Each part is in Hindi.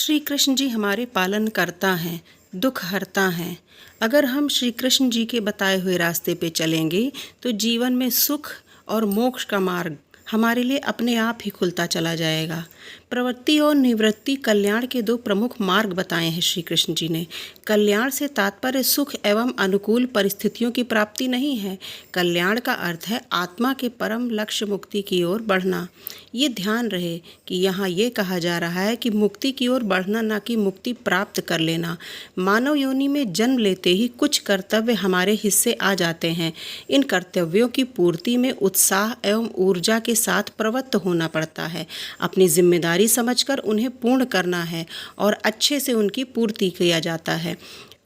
श्री कृष्ण जी हमारे पालन करता हैं, दुख हरता हैं। अगर हम श्री कृष्ण जी के बताए हुए रास्ते पे चलेंगे तो जीवन में सुख और मोक्ष का मार्ग हमारे लिए अपने आप ही खुलता चला जाएगा। प्रवृत्ति और निवृत्ति कल्याण के दो प्रमुख मार्ग बताए हैं श्री कृष्ण जी ने। कल्याण से तात्पर्य सुख एवं अनुकूल परिस्थितियों की प्राप्ति नहीं है। कल्याण का अर्थ है आत्मा के परम लक्ष्य मुक्ति की ओर बढ़ना। ये ध्यान रहे कि यहाँ ये कहा जा रहा है कि मुक्ति की ओर बढ़ना, ना कि मुक्ति प्राप्त कर लेना। मानव योनि में जन्म लेते ही कुछ कर्तव्य हमारे हिस्से आ जाते हैं। इन कर्तव्यों की पूर्ति में उत्साह एवं ऊर्जा के साथ प्रवृत्त होना पड़ता है। अपनी जिम्मेदारी समझकर उन्हें पूर्ण करना है और अच्छे से उनकी पूर्ति किया जाता है।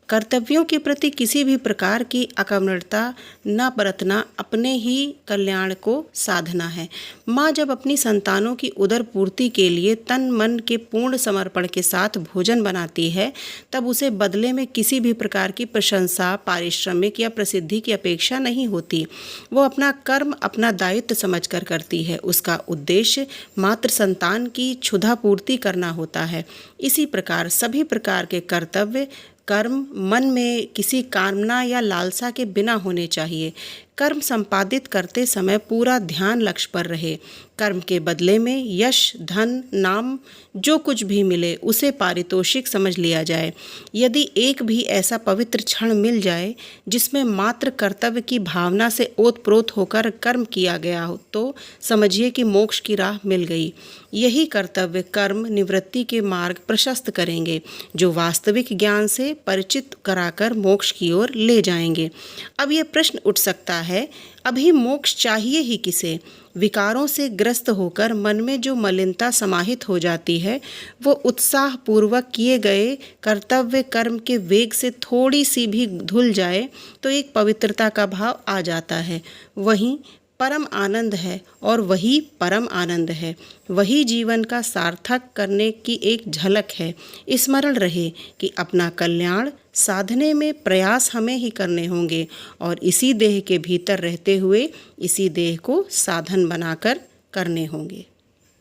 कर्तव्यों के प्रति किसी भी प्रकार की अकर्मण्यता न बरतना अपने ही कल्याण को साधना है। माँ जब अपनी संतानों की उदर पूर्ति के लिए तन मन के पूर्ण समर्पण के साथ भोजन बनाती है, तब उसे बदले में किसी भी प्रकार की प्रशंसा, पारिश्रमिक या प्रसिद्धि की अपेक्षा नहीं होती। वो अपना कर्म अपना दायित्व समझकर करती है। उसका उद्देश्य मात्र संतान की क्षुधा पूर्ति करना होता है। इसी प्रकार सभी प्रकार के कर्तव्य कर्म मन में किसी कामना या लालसा के बिना होने चाहिए। कर्म संपादित करते समय पूरा ध्यान लक्ष्य पर रहे। कर्म के बदले में यश, धन, नाम जो कुछ भी मिले उसे पारितोषिक समझ लिया जाए। यदि एक भी ऐसा पवित्र क्षण मिल जाए जिसमें मात्र कर्तव्य की भावना से ओतप्रोत होकर कर्म किया गया हो, तो समझिए कि मोक्ष की राह मिल गई। यही कर्तव्य कर्म निवृत्ति के मार्ग प्रशस्त करेंगे, जो वास्तविक ज्ञान से परिचित कराकर मोक्ष की ओर ले जाएंगे। अब ये प्रश्न उठ सकता है, अभी मोक्ष चाहिए ही किसे? विकारों से ग्रस्त होकर मन में जो मलिनता समाहित हो जाती है, वो उत्साह पूर्वक किए गए कर्तव्य कर्म के वेग से थोड़ी सी भी धुल जाए तो एक पवित्रता का भाव आ जाता है। वहीं परम आनंद है और वही परम आनंद है। वही जीवन का सार्थक करने की एक झलक है। स्मरण रहे कि अपना कल्याण साधने में प्रयास हमें ही करने होंगे और इसी देह के भीतर रहते हुए इसी देह को साधन बनाकर करने होंगे।